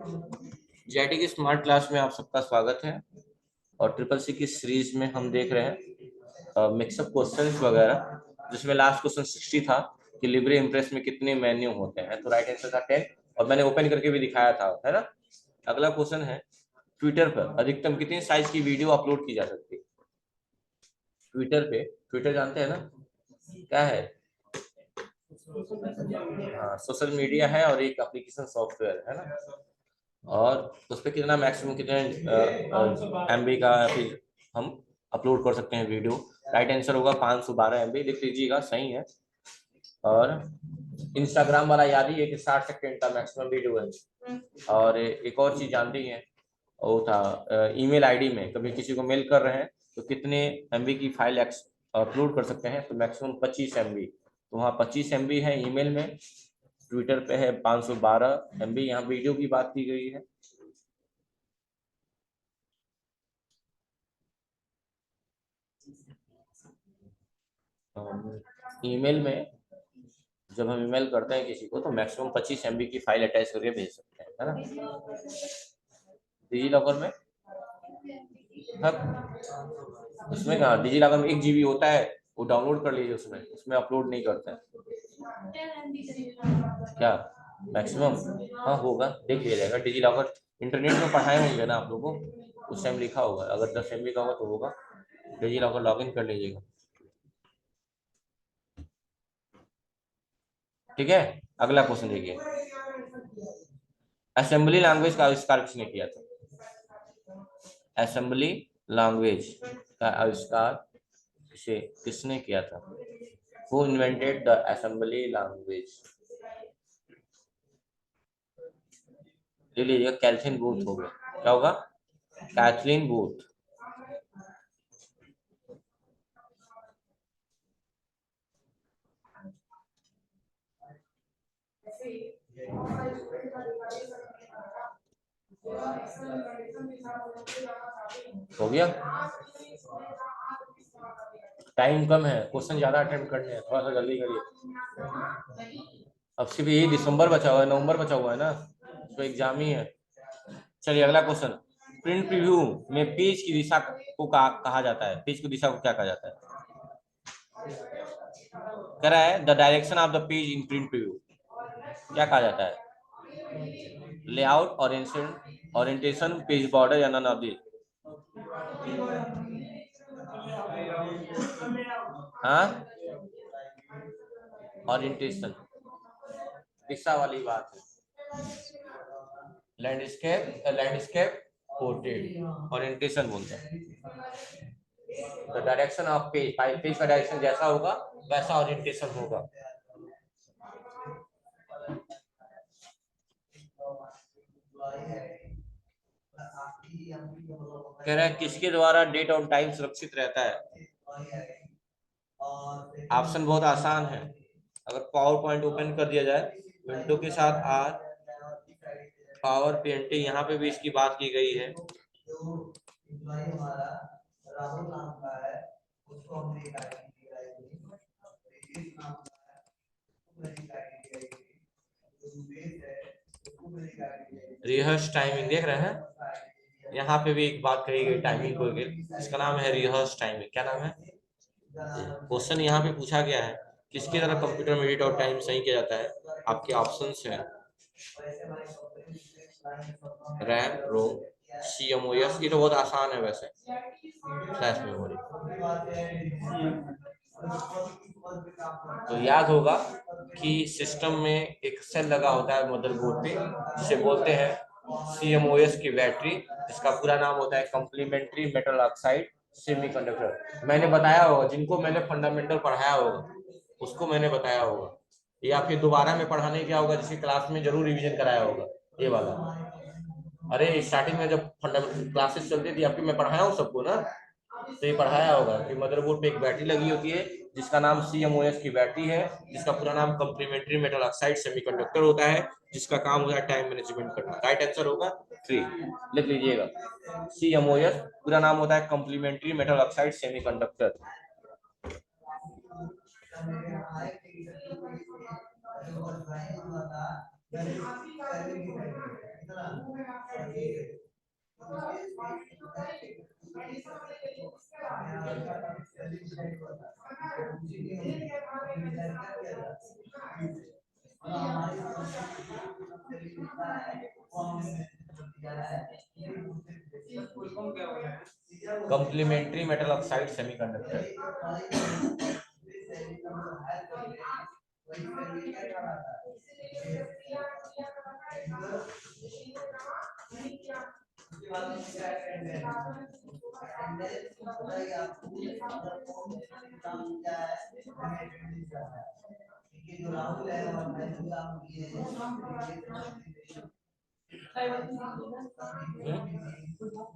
GIT की smart class में आप सबका स्वागत है। और ट्रिपल सी की सीरीज में हम देख रहे हैं मिक्सअप क्वेश्चंस वगैरह, जिसमें लास्ट क्वेश्चन 60 था कि लिब्रे इम्प्रेस में कितने मेन्यू होते हैं। तो राइट आंसर था 10 और मैंने ओपन करके भी दिखाया था, है ना। अगला क्वेश्चन है, ट्विटर पर अधिकतम कितनी साइज की वीडियो अपलोड की जा सकती है। ट्विटर पे, ट्विटर जानते हैं ना क्या है? हाँ, सोशल मीडिया है और एक एप्लीकेशन सॉफ्टवेयर है ना। और उस पर कितना मैक्सिमम कितने एमबी का फिर हम अपलोड कर सकते हैं वीडियो। राइट आंसर होगा 512 एमबी, लिख लीजिएगा, सही है। और इंस्टाग्राम वाला याद ही है कि 60 सेकंड का मैक्सिमम वीडियो है। और एक और चीज जानते ही हैं, वो था ईमेल आईडी में कभी किसी को मेल कर रहे हैं तो कितने एमबी की फाइल अपलोड कर सकते हैं। तो मैक्सिमम 25 एमबी, तो वहाँ 25 एमबी है ईमेल में। ट्विटर पे है 512 एमबी। यहाँ वीडियो की बात की गई है। ईमेल में जब हम ईमेल करते हैं किसी को तो मैक्सिमम 25 एमबी की फाइल अटैच करके भेज सकते हैं, है ना। डिजी लॉकर में उसमें कहा, डिजी लॉकर में 1 जीबी होता है, वो डाउनलोड कर लीजिए, उसमें उसमें अपलोड नहीं करते हैं क्या मैक्सिमम। हाँ होगा, देख लिया जाएगा। डिजी लॉकर इंटरनेट में पढ़ाए होंगे ना आप लोगों को, उस टाइम लिखा होगा। अगर 10 एमबी का होगा तो होगा। डिजी लॉकर लॉग इन कर लीजिएगा, ठीक है। अगला क्वेश्चन देखिए, असेंबली लैंग्वेज का आविष्कार किसने किया था। असेंबली लैंग्वेज का आविष्कार किसने किया था। Who invented the assembly language. ले लीजिएगा, कैथरीन बूथ हो गया। क्या होगा? Catherine Booth. हो गया। टाइम कम है, क्वेश्चन ज्यादा अटेम्प्ट करने हैं, थोड़ा सा जल्दी करिए। अब सिर्फ यही दिसंबर बचा हुआ है, नवंबर बचा हुआ है ना, तो एग्जाम ही है। चलिए अगला क्वेश्चन, प्रिंट प्रीव्यू में पेज की दिशा को कहा जाता है। पेज की दिशा को क्या कहा जाता है? कह रहा है the direction of the page in print preview क्या कहा जाता है? लेआउट, ओरिएंटेशन, पेज बॉर्डर या नन ऑफ दिस। हाँ, ओरिएंटेशन, दिशा वाली बात है। लैंडस्केप पोर्ट्रेट ओरिएंटेशन बोलते हैं। The direction of page, page का डायरेक्शन जैसा होगा वैसा ओरिएंटेशन होगा। कह रहा है किसके द्वारा डेट और टाइम सुरक्षित रहता है। ऑप्शन बहुत आसान है। अगर पावर पॉइंट ओपन कर दिया जाए, विंडो के साथ आर, पावर पेंटिंग, यहाँ पे भी इसकी बात की गई है। राहुल नाम का है, उसको हमने रिहर्स टाइमिंग देख रहे हैं, यहाँ पे भी एक बात कही गई टाइमिंग को, इसका नाम है रिहर्स टाइमिंग। क्या नाम है? क्वेश्चन यहाँ पे पूछा गया है किसके द्वारा कंप्यूटर में डेट और टाइम सही किया जाता है। आपके ऑप्शंस हैं रैम, रोम, सीएमओएस। ये तो बहुत आसान है वैसे, फ्लैश मेमोरी। तो याद होगा कि सिस्टम में एक सेल लगा होता है मदरबोर्ड पे, जिसे बोलते हैं सीएमओएस की बैटरी, जिसका पूरा नाम होता है कॉम्प्लीमेंट्री मेटल ऑक्साइड सेमीकंडक्टर। मैंने बताया होगा, जिनको मैंने फंडामेंटल पढ़ाया होगा उसको मैंने बताया होगा, या फिर दोबारा में पढ़ाने क्या होगा, जिसकी क्लास में जरूर रिवीजन कराया होगा ये वाला। अरे स्टार्टिंग में जब फंडामेंटल क्लासेस चलती थी आपकी, मैं पढ़ाया हूँ सबको ना, तो ये पढ़ाया होगा कि मदरबोर्ड पे एक बैटरी लगी होती है जिसका नाम सीएमओएस की बैटरी है, जिसका पूरा नाम कॉम्प्लीमेंट्री मेटल ऑक्साइड सेमीकंडक्टर होता है, जिसका काम होता है टाइम मैनेजमेंट करना। राइट आंसर होगा 3, लिख लीजिएगा। सीएमओएस पूरा नाम होता है complementary metal oxide semiconductor. Complementary metal oxide semiconductor.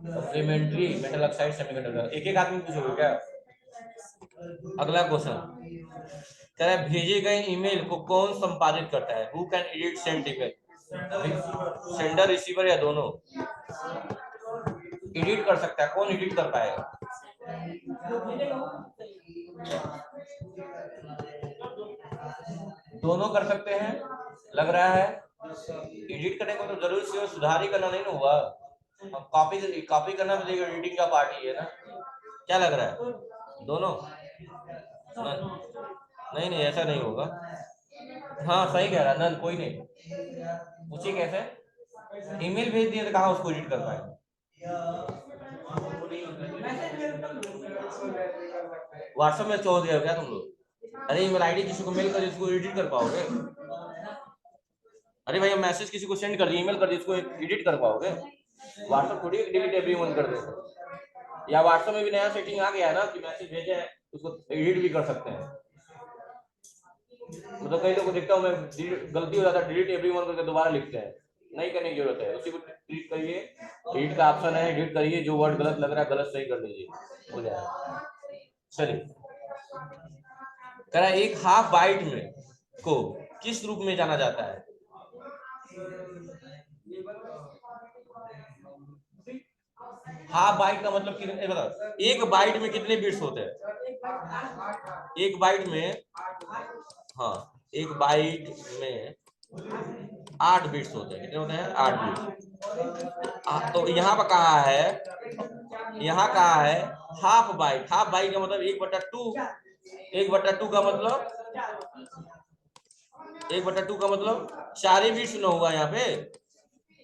Complementary metal oxide semiconductor. एक एक आदमी पूछोगे क्या? अगला क्वेश्चन कह रहा है भेजे गए ईमेल को कौन संपादित करता है? Who can edit sent email? Sender receiver या दोनों? एडिट कर सकता है, कौन एडिट कर पाएगा? दोनों कर सकते हैं लग रहा है। एडिट करने को तो जरूर से सुधार ही करना नहीं ना हुआ। अब कॉपी करना तो एडिटिंग का पार्ट ही है ना। क्या लग रहा है? दोनों? नहीं नहीं ऐसा नहीं होगा। हाँ सही कह रहा है नन, कोई नहीं। पूछिए कैसे? ईमेल भेज दिए तो कहाँ उसको एडिट कर पाए? व्हाट्सएप में छोड़ दिया क्या तुम लोग? अरे ईमेल आईडी किसी को मेल कर इसको एडिट कर पाओगे? अरे भाई मैसेज किसी को सेंड कर दिया, ईमेल कर दिया, इसको एडिट कर पाओगे? व्हाट्सएप थोड़ी डिलीट एवरीवन कर देते। या व्हाट्सएप में भी नया सेटिंग आ गया है ना कि मैसेज भेजे हैं उसको एडिट भी कर सकते हैं। मतलब कई लोगों को देखता हूँ मैं, गलती हो जाता है डिलीट एवरीवन करके दोबारा लिखते हैं। नहीं करने की जरूरत है, उसी को क्लिक करिए, एडिट का ऑप्शन है, एडिट करिए, जो वर्ड गलत लग रहा है गलत सही कर लीजिए, हो जाएगा। चलिए कह रहा है एक हाफ बाइट में को किस रूप में जाना जाता है? हाफ बाइट का मतलब कितने, बताओ एक बाइट में कितने बिट्स होते हैं? एक बाइट में, हाँ एक बाइट में 8 बिट्स होते हैं। कितने होते हैं? 8 बिट्स। तो यहाँ पर कहा है, यहाँ कहा है हाफ बाइट। हाफ बाइट का मतलब 1/2। 1/2 का मतलब 1/2 का मतलब 4 ही बिट्स ना हुआ यहाँ पे।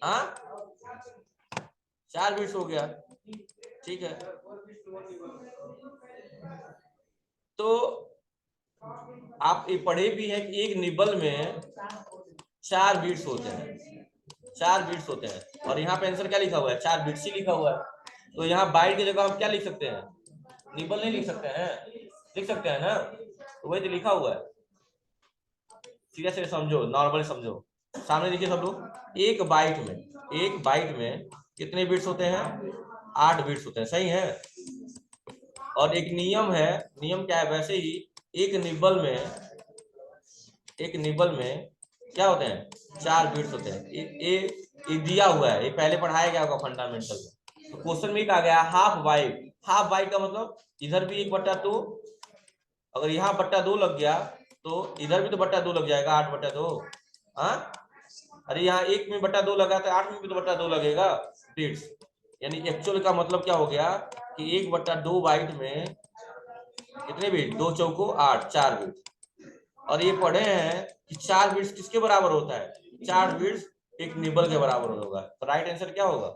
हाँ 4 बिट्स हो गया, ठीक है। तो आप ये पढ़े भी है कि एक निबल में 4 बिट्स होते हैं, 4 बिट्स होते हैं। और यहाँ पे आंसर क्या लिखा हुआ है? 4 बिट्स ही लिखा हुआ है। तो यहाँ बाइट की जगह हम क्या लिख सकते हैं? निबल नहीं लिख सकते हैं? लिख सकते हैं ना, तो वही तो लिखा हुआ है। सीधे से समझो, नॉर्मल समझो। सामने देखिए सब लोग, एक बाइट में कितने बिट्स होते हैं? 8 बिट्स होते हैं, सही है। और एक नियम है, नियम क्या है? वैसे ही एक निबल में क्या होते हैं? 4 बिट्स होते हैं। ये दिया हुआ है, ये पहले पढ़ाया गया होगा फंडामेंटल में। तो क्वेश्चन में कहा गया हाफ बाइट। हाफ बाइट का मतलब इधर भी 1/2, अगर यहाँ 2 लग गया तो इधर भी तो 2 लग जाएगा, 8/2। हाँ अरे यहाँ 1 में 2 लगा तो 8 में भी तो 2 लगेगा बिट्स। यानी एक्चुअल का मतलब क्या हो गया कि 1/2 बाइट में कितने बिट? 2 चौको 8, 4 बिट। और ये पढ़े हैं कि 4 बिट्स किसके बराबर होता है? 4 बिट्स एक निबल के बराबर होगा। तो राइट आंसर क्या होगा?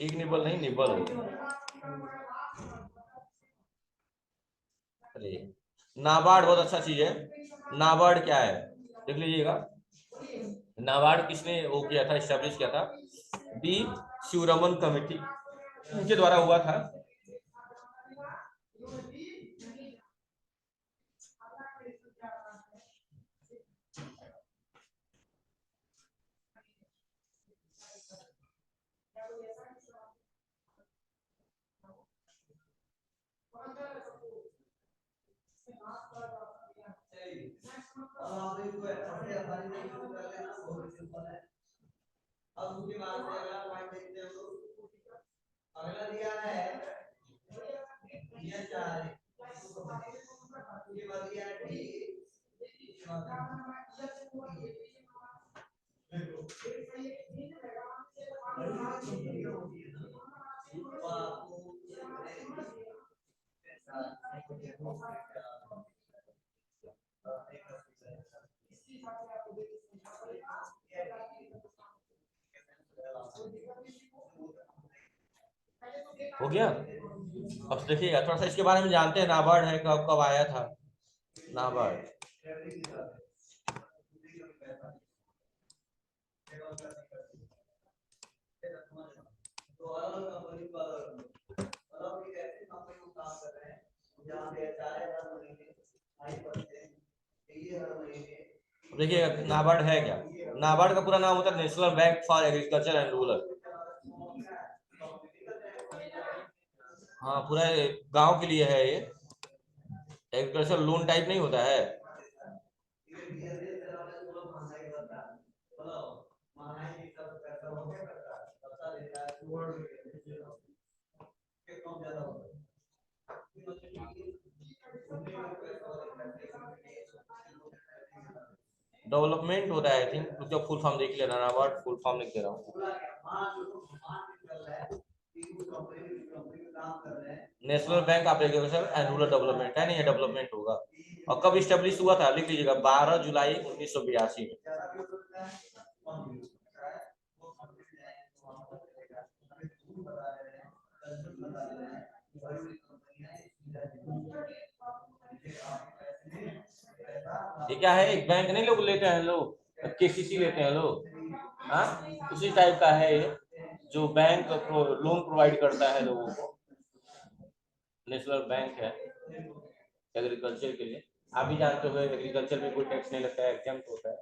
एक निबल नहीं, निबल होगा। अरे नाबार्ड बहुत अच्छा चीज है। नाबार्ड क्या है देख लीजिएगा। नाबार्ड किसने वो किया था, एस्टेब्लिश किया था? डी शिवरमन कमेटी, उनके द्वारा हुआ था। अब उसके बाद से अगला पॉइंट देखते हैं हम लोग। अगला दिया है ये 4 है, ये बाद दिया है डी, हो गया। अब देखिएगा थोड़ा सा इसके बारे में जानते हैं, नाबार्ड है कब कब आया था नाबार्ड। देखिए नाबार्ड है क्या, नाबार्ड का पूरा नाम होता है national bank for agriculture and rural. हाँ पूरा गांव के लिए है ये, एग्रीकल्चर लोन टाइप नहीं होता है। डेवलपमेंट होता है आई थिंक, उसका फुल फॉर्म देख लेना, नाबार्ड फुल फॉर्म लिख दे रहा हूँ। National bank of agriculture and rural development है, नहीं डेवलपमेंट होगा। और कब स्टेब्लिश हुआ था लिख लीजिएगा, 12 जुलाई 1982 में। ये क्या है, एक बैंक नहीं लोग लेते हैं, लोग केसीसी लेते हैं लोग, हाँ उसी टाइप का है ये, जो बैंक लोन प्रोवाइड करता है लोगों को। नेशनल बैंक है एग्रीकल्चर के लिए। आप भी जानते हो एग्रीकल्चर में कोई टैक्स नहीं लगता है, एग्जाम्प्ट होता है।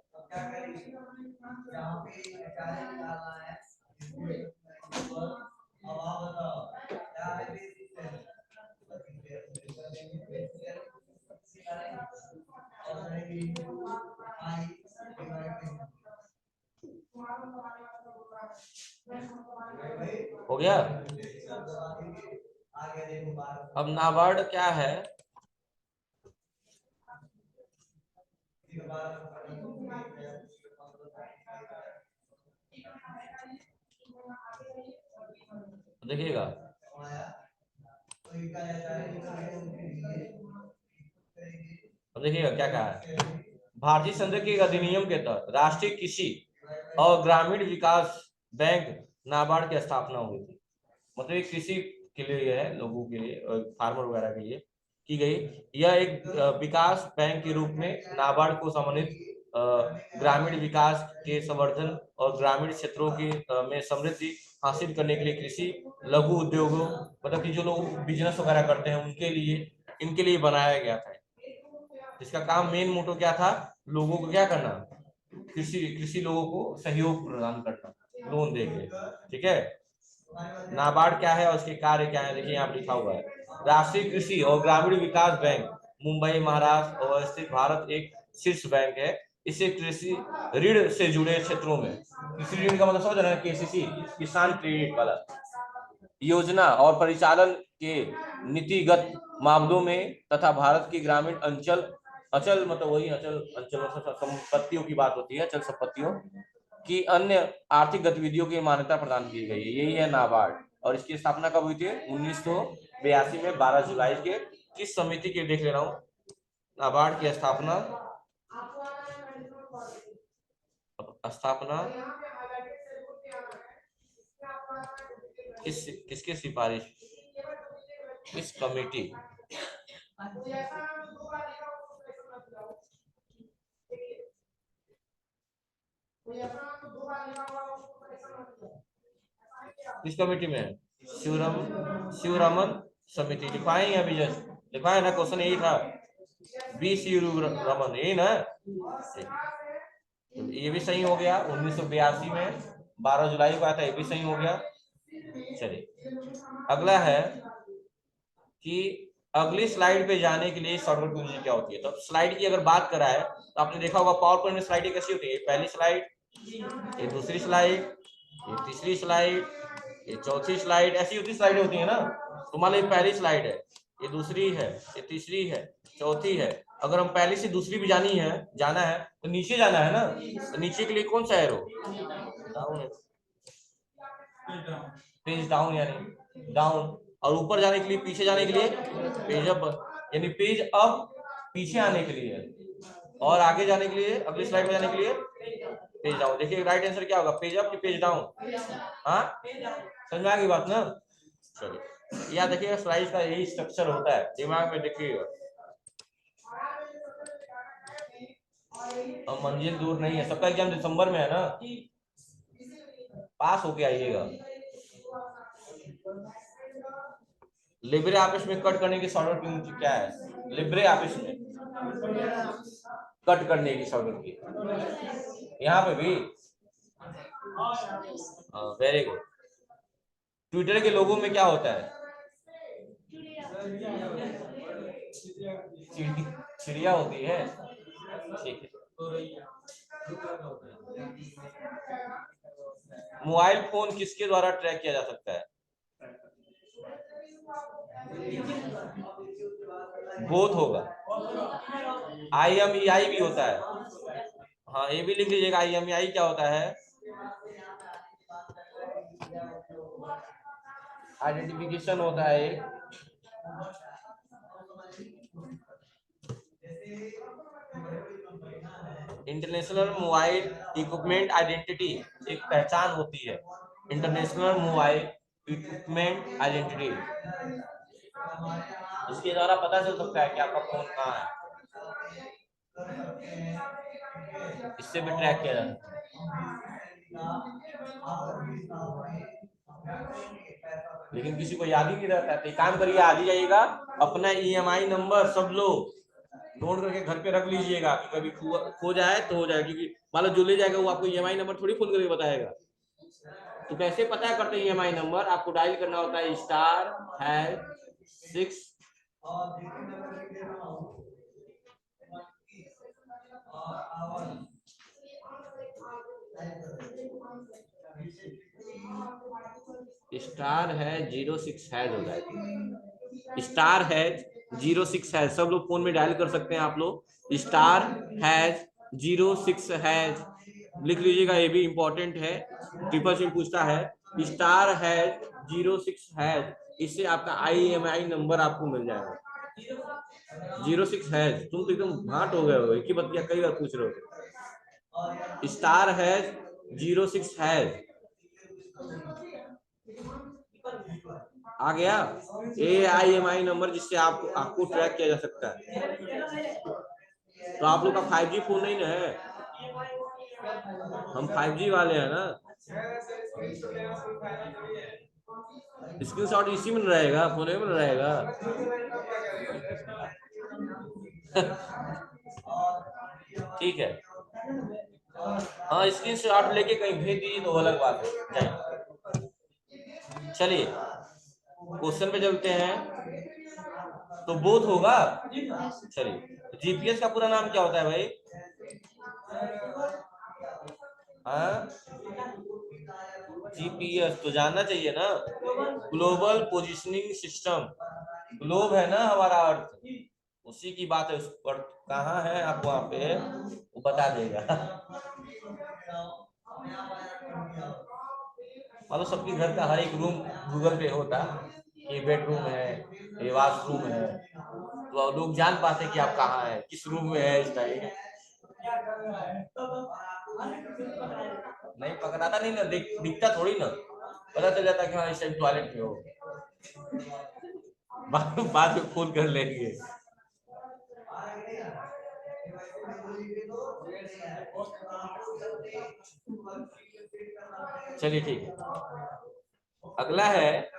हो गया। अब नाबार्ड क्या है, देखिएगा देखिएगा क्या कहा है, भारतीय संघ के अधिनियम के तहत राष्ट्रीय कृषि और ग्रामीण विकास बैंक नाबार्ड की स्थापना हुई थी। मतलब एक कृषि के लिए है, लोगों के लिए, फार्मर वगैरह के लिए की गई। यह एक विकास बैंक के रूप में नाबार्ड को संबंधित ग्रामीण विकास के संवर्धन और ग्रामीण क्षेत्रों के में समृद्धि हासिल करने के लिए कृषि लघु उद्योगों, मतलब कि जो लोग बिजनेस वगैरह करते हैं उनके लिए, इनके लिए बनाया गया था। इसका काम मेन मोटो क्या था, लोगों को क्या करना, कृषि कृषि लोगों को सहयोग प्रदान करना, लोन देके। ठीक है, नाबार्ड क्या है और उसके कार्य क्या है, देखिए यहाँ लिखा हुआ है। राष्ट्रीय कृषि और ग्रामीण विकास बैंक मुंबई महाराष्ट्र अवस्थित भारत एक शीर्ष बैंक है। इसे कृषि ऋण से जुड़े क्षेत्रों में, कृषि ऋण का मतलब समझ रहे हैं, केसीसी किसान क्रेडिट वाला, योजना और परिचालन के नीतिगत मामलों में तथा भारत की ग्रामीण अंचल अचल, मतलब वही अचल अंचल संपत्तियों की बात होती है, अचल संपत्तियों की अन्य आर्थिक गतिविधियों की मान्यता प्रदान की गई है। यही है नाबार्ड। और इसकी स्थापना कब हुई थी, 1982 में 12 जुलाई के। किस समिति के देख ले रहा हूँ, नाबार्ड की स्थापना किसके सिफारिश, किस कमेटी, किस कमेटी में है, शिवरामन समिति लिखवाए हैं अभी जस्ट, लिखवाए ना, क्वेश्चन यही था, बी शिवरामन, यही ना। ये भी सही हो गया, 1982 में 12 जुलाई को आया था, ये भी सही हो गया। चलिए अगला है कि अगली स्लाइड पे जाने के लिए शॉर्टकट कीज क्या होती है। तो स्लाइड की अगर बात करा है तो आपने देखा होगा पावर पॉइंट में स्लाइड कैसी होती है, पहली स्लाइड, ये दूसरी स्लाइड, ये तीसरी स्लाइड, ये चौथी स्लाइड, ऐसी होती स्लाइड होती है ना। तो मान लो पहली स्लाइड है, ये दूसरी है, ये तीसरी है, चौथी है। अगर हम पहली से दूसरी भी जाना है तो नीचे जाना है ना, तो नीचे के लिए कौन सा एरो, डाउन है, पेज डाउन यानी डाउन, और ऊपर जाने के लिए, पीछे जाने के लिए पेज अप। यानी पेज अप पीछे आने के लिए और आगे जाने के लिए, अगली स्लाइड में जाने के लिए पेज डाउन। देखिए राइट आंसर क्या होगा, पेज अप कि पेज डाउन? हाँ समझ में आ गई बात ना? चलिए याद देखिएगा, स्लाइड का यही स्ट्रक्चर होता है, दिमाग में देखिएगा। और मंजिल दूर नहीं है, सबका एग्जाम दिसंबर में है ना, पास होके आइएगा। लिब्रे ऑफिस में कट करने की शॉर्टकट क्या है? लिब्रे ऑफिस में कट करने की शॉर्टकट की, यहाँ पे भी वेरी गुड। ट्विटर के लोगों में क्या होता है? चिड़िया होती है, ठीक है। मोबाइल फोन किसके द्वारा ट्रैक किया जा सकता है? बोथ होगा, IMEI भी होता है। हाँ ये भी लिख लीजिएगा, IMEI क्या होता है? आइडेंटिफिकेशन होता है एक, इंटरनेशनल मोबाइल इक्विपमेंट आइडेंटिटी, एक पहचान होती है इंटरनेशनल मोबाइल इक्विपमेंट आइडेंटिटी, इसके द्वारा पता चल सकता है कि आपका फोन कहाँ है, इससे भी ट्रैक किया जा सकता है। लेकिन किसी को याद ही नहीं रहता है, तो काम करिए, आज ही जाइएगा, अपना EMI नंबर सब लोग नोट करके घर पे रख लीजिएगा कि कभी खो जाए तो हो जाए, क्योंकि मान लो जो ले जाएगा वो आपको EMI नंबर थोड़ी फोन करके बताएगा। तो कैसे पता करते हैं EMI नंबर? आपको डायल करना होता है *6 स्टार है 06 हैज हो जाएगा, स्टार हैज 06 हैज, सब लोग फोन में डायल कर सकते हैं आप लोग, स्टार हैज 06 हैज लिख लीजिएगा, ये भी इंपॉर्टेंट है, ट्रिपल सी पूछता है, स्टार हैज 06 हैज, इससे आपका IMI नंबर आपको मिल जाएगा। 06 हैज, तुम तो एकदम भाट हो गए हो, एक ही बतिया कई बार पूछ रहे हो। स्टार हैज 06 हैज आ गया, AIMI नंबर, जिससे आपको ट्रैक किया जा सकता है। तो आप लोग का 5G फोन नहीं ना है, हम 5G वाले हैं ना, स्क्रीनशॉट इसी में रहेगा, फोन में रहेगा। ठीक है, हाँ स्क्रीनशॉट लेके कहीं भेज दीजिए तो अलग बात है। चलिए क्वेश्चन पे चलते हैं, तो बोथ होगा। चलिए GPS का पूरा नाम क्या होता है भाई? हाँ GPS तो जानना चाहिए ना, ग्लोबल पोजिशनिंग सिस्टम, ग्लोब है ना हमारा अर्थ, उसी की बात है, उस पर कहाँ है आप वहां पे वो बता देगा। मतलब सबके घर का हर एक रूम गूगल पे होता, ये बेडरूम है, ये वॉशरूम है, तो लोग जान पाते कि आप कहाँ है, किस रूम में है इस टाइम। नहीं पकड़ाता नहीं ना, दिखता थोड़ी ना, पता चल जाता कि हाँ इस टाइम टॉयलेट में हो, बाद में फोन कर लेंगे। चलिए ठीक है, अगला है,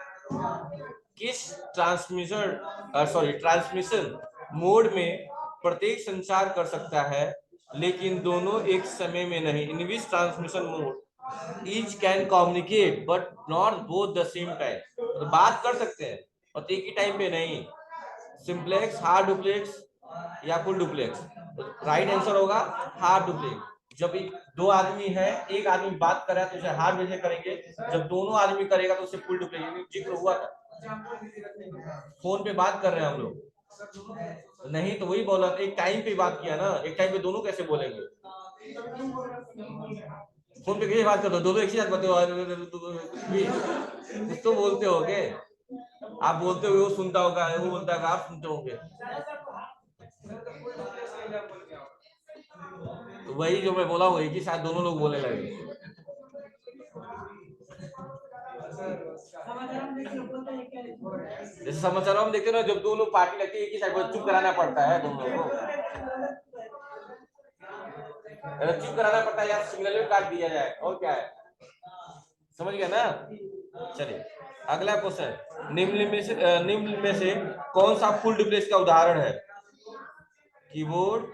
किस ट्रांसमिशन मोड में प्रत्येक संचार कर सकता है लेकिन दोनों एक समय में नहीं? In which transmission mode each can communicate but not both the same time, तो बात कर सकते हैं और एक ही टाइम पे नहीं। सिंप्लेक्स, हार्ड डुप्लेक्स या फुल डुप्लेक्स? राइट आंसर होगा हार्ड डुप्लेक्स। जब दो आदमी है, एक आदमी बात कर रहा है तो उसे हार्ड वे से करेंगे, जब दोनों आदमी करेगा तो उसे फुल डुप्लेक्स, जिक्र हुआ था, फोन पे बात कर रहे हैं हम लोग, नहीं तो वही बोला, एक टाइम पे बात किया ना, एक टाइम पे दोनों कैसे बोलेंगे? फोन पे कैसे बात कर दो, दोनों एक ही साथ बताओ, कुछ तो बोलते हो गए। आप बोलते हुए वो सुनता होगा, वो बोलता होगा आप सुनते होंगे। तो वही जो मैं बोला वही कि शायद दोनों लोग बोलने लगे। जैसे समाचार हम देखते हैं ना, जब दो लोग पार्टी लगती है कि शायद चुप कराना पड़ता है दोनों लोगों को, चुप कराना पड़ता है या सिग्नल में काट दिया जाए, और क्या है, समझ गया ना। चलिए अगला क्वेश्चन, निम्न में से कौन सा फुल डुप्लेक्स का उदाहरण है? कीबोर्ड,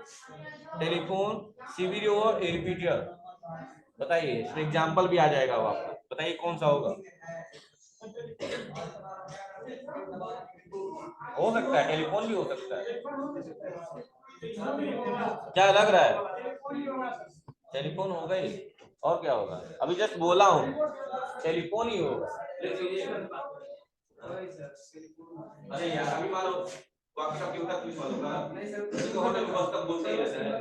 टेलीफोन, सीवीडीओ और रिपीटर। बताइए, इसमें एग्जांपल भी आ जाएगा वो आपको, बताइए कौन सा होगा। हो सकता है टेलीफोन भी हो सकता है, क्या लग रहा है? टेलीफोन होगा ही, और क्या होगा? अभी जस्ट बोला हूँ टेलीफोन ही होगा। अरे यार अभी मानो वर्कशॉप के उठा पुलिस वालों का, तो होटल में बस तक बोलते ही रहते हैं।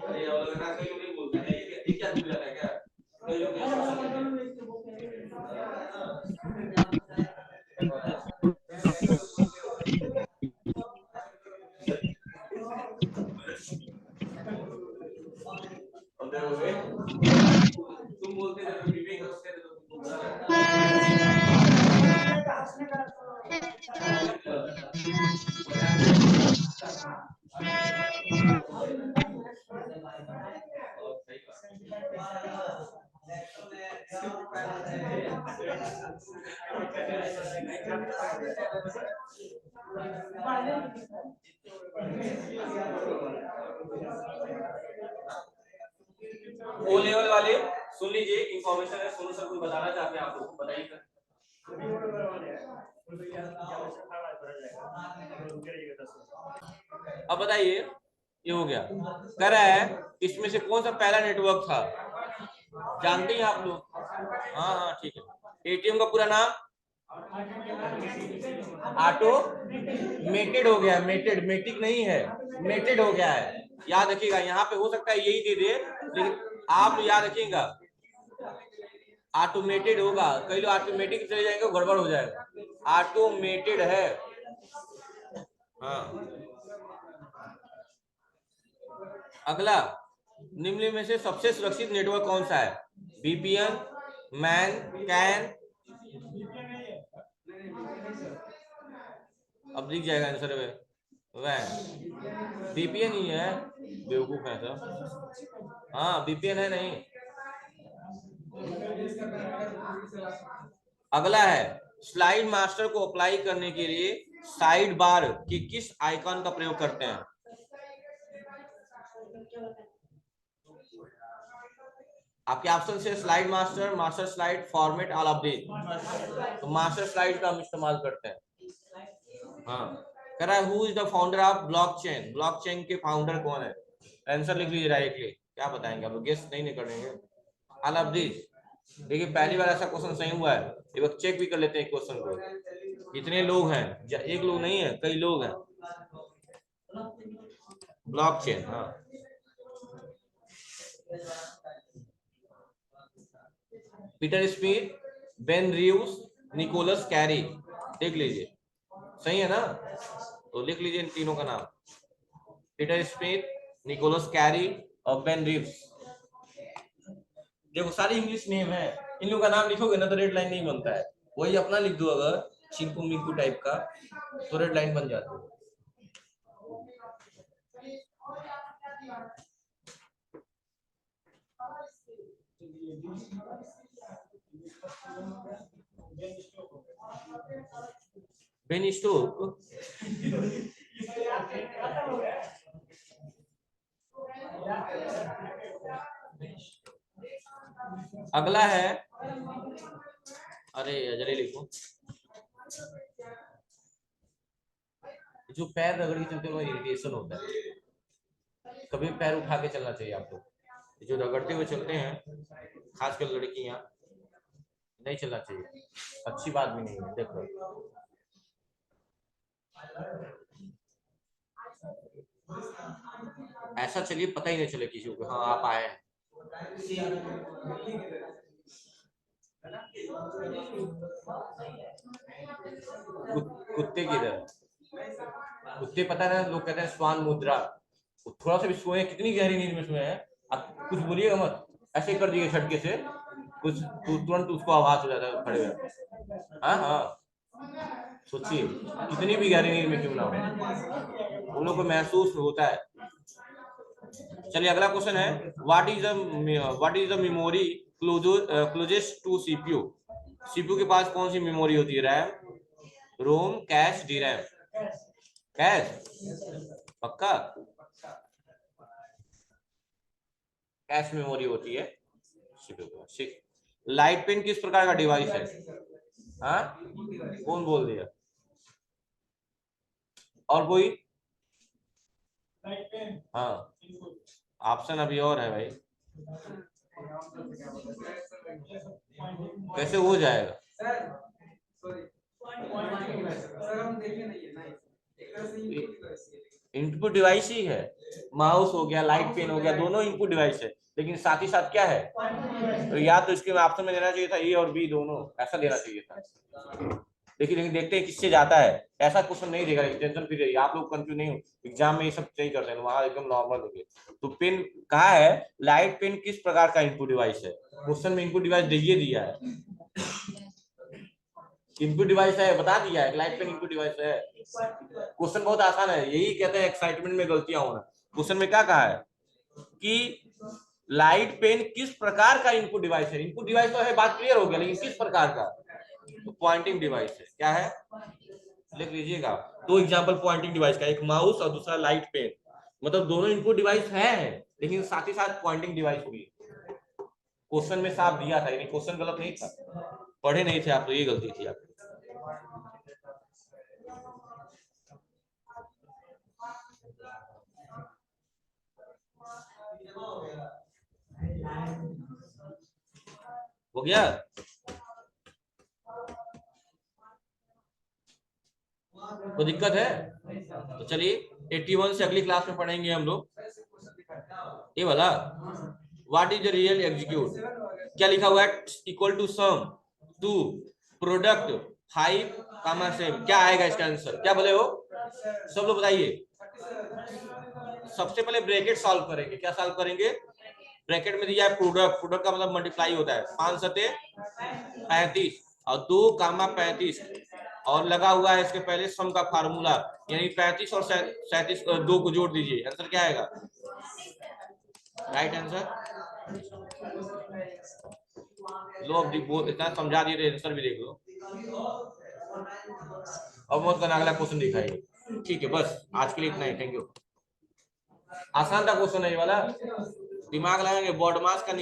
अरे ये वाला का कई लोग नहीं बोलते हैं, ये क्या भूल जाता है क्या? कई लोग तुम बोलते थे ब्रीफिंग करते थे तो तुम ओ लेवल वाले सुन लीजिए, इंफॉर्मेशन है, सोनू सर कुछ बताना चाहते हैं आप लोगों को, बताइए। अब बताइए, ये हो गया, कह रहा है इसमें से कौन सा पहला नेटवर्क था? जानते हैं आप लोग? हाँ हाँ ठीक है। एटीएम का पूरा नाम ऑटो मेटेड हो गया, मेटेड, मेटिक नहीं है, मेटेड हो गया है। याद रखिएगा, यहाँ पे हो सकता है यही दे दे, लेकिन आप याद रखिएगा ऑटोमेटेड होगा, कई लोग ऑटोमेटिक चले जाएंगे, गड़बड़ हो जाएगा, ऑटोमेटेड है। हाँ अगला, निम्न में से सबसे सुरक्षित नेटवर्क कौन सा है? VPN, man, can. अब दिख जाएगा आंसर में, वैन, वीपीएन ही है, बेवकूफ है सब। हाँ वीपीएन है नहीं। अगला है, स्लाइड मास्टर को अप्लाई करने के लिए साइड बार के किस आइकॉन का प्रयोग करते हैं? आपके ऑप्शन से slide master, master slide, format, all of these. तो मास्टर स्लाइड का हम इस्तेमाल करते हैं। हाँ कह रहा है who is the founder of blockchain, blockchain के फाउंडर कौन है? आंसर लिख लीजिए डायरेक्टली, क्या बताएंगे आप, गेस नहीं करेंगे। All of these. देखिए पहली बार ऐसा क्वेश्चन सही हुआ है, एक बार चेक भी कर लेते हैं क्वेश्चन को, कितने लोग हैं, एक लोग नहीं है, कई लोग हैं। ब्लॉकचेन, हाँ। Peter Smith, Ben Reeves, Nicholas Carey, देख लीजिए सही है ना, तो लिख लीजिए इन तीनों का नाम, पीटर स्मिथ, निकोलस कैरी और बेन रीव्स। देखो सारे इंग्लिश नेम है, इन लोगों का नाम लिखोगे ना तो रेड लाइन नहीं बनता है, वही अपना लिख दो अगर चिंकू मिंकू टाइप का, तो रेड लाइन बन जाती है। Ben Stoke. अगला है, अरे जल्दी लिखो, जो पैर रगड़ के चलते हुए इरिटेशन होता है, कभी पैर उठा के चलना चाहिए आपको, जो रगड़ते हुए चलते हैं खासकर लड़कियां, नहीं चलना चाहिए, अच्छी बात भी नहीं है। देखो ऐसा चलिए पता ही नहीं चले किसी को, हाँ आप आए हैं। कुत्ते की तरह। कुत्ते पता है लोग कहते हैं श्वान मुद्रा, थोड़ा सा भी सोए, कितनी गहरी नींद में सोए हैं, अब कुछ बोलिएगा मत, ऐसे कर दिए झटके से कुछ, तुरंत उसको आवाज हो जाता है खड़े में। हाँ हाँ, सोचिए कितनी भी गहरी नींद में क्यों ना हो, उन लोग को महसूस होता है। चलिए अगला क्वेश्चन है, what is the memory closest to CPU. CPU के पास कौन सी मेमोरी होती है? RAM, ROM, cache, D RAM? Cache, पक्का? कैश मेमोरी होती है सीपीयू के पास। ठीक। लाइट पेन किस प्रकार का डिवाइस है? हाँ, कौन बोल दिया? और कोई? हाँ, ऑप्शन अभी और है भाई, कैसे हो जाएगा? इनपुट डिवाइस ही है, माउस हो गया, लाइट पेन हो गया, दोनों इनपुट डिवाइस है, लेकिन साथ ही साथ क्या है, तो या तो इसके ऑप्शन में देना चाहिए था ए और बी दोनों, ऐसा देना चाहिए था। लेकिन देखते हैं किससे जाता है, ऐसा क्वेश्चन नहीं देगा, टेंशन फ्री रहिए, आप लोग कंफ्यूज नहीं हो, एग्जाम में ये सब नहीं करते हैं, वहां एकदम नॉर्मल होंगे। तो पेन कहा है, लाइट पेन किस प्रकार का इनपुट डिवाइस है? क्वेश्चन में इनपुट डिवाइस दिए दिया है, इनपुट डिवाइस है, बता दिया है, लाइट पेन इनपुट डिवाइस है। क्वेश्चन बहुत आसान है, यही कहते हैं एक्साइटमेंट में गलतियां होना। क्वेश्चन में क्या कहा है कि लाइट पेन किस प्रकार का इनपुट डिवाइस है? इनपुट डिवाइस तो है, बात क्लियर हो गया, लेकिन किस प्रकार का? तो पॉइंटिंग डिवाइस है। क्या है, लिख लीजिएगा। दो एग्जांपल पॉइंटिंग डिवाइस का, एक माउस और दूसरा लाइट पेन, मतलब दोनों इनपुट डिवाइस है, लेकिन साथ ही साथ पॉइंटिंग डिवाइस भी। क्वेश्चन में साफ दिया था, यानी क्वेश्चन गलत नहीं था, पढ़े नहीं थे आप, तो ये गलती थी आपकी। हो गया? कोई दिक्कत है? तो चलिए 81 से अगली क्लास में पढ़ेंगे हम लोग। ये वाला, what is the real execute, क्या लिखा हुआ है? Equal to sum to product 5 comma same, क्या आएगा इसका आंसर? क्या बोले हो सब लोग, बताइए। सबसे पहले ब्रैकेट सॉल्व करेंगे, क्या सॉल्व करेंगे? ब्रैकेट में दिया है प्रोडक्ट, प्रोडक्ट का मतलब मल्टीप्लाई होता है, 5 सते 35 और 2 कामा 35, और लगा हुआ है इसके पहले सम का फार्मूला, यानी 35 और 37 2 को जोड़ दीजिए, आंसर क्या आएगा? Right answer. लो अब इतना समझा दिए, आंसर भी देख लो। अब मत करना, अगला क्वेश्चन दिखाइए। ठीक है, बस आज के लिए इतना ही, थैंक यू। आसान था क्वेश्चन है ये वाला, दिमाग लगाएंगे, बॉड मास का नहीं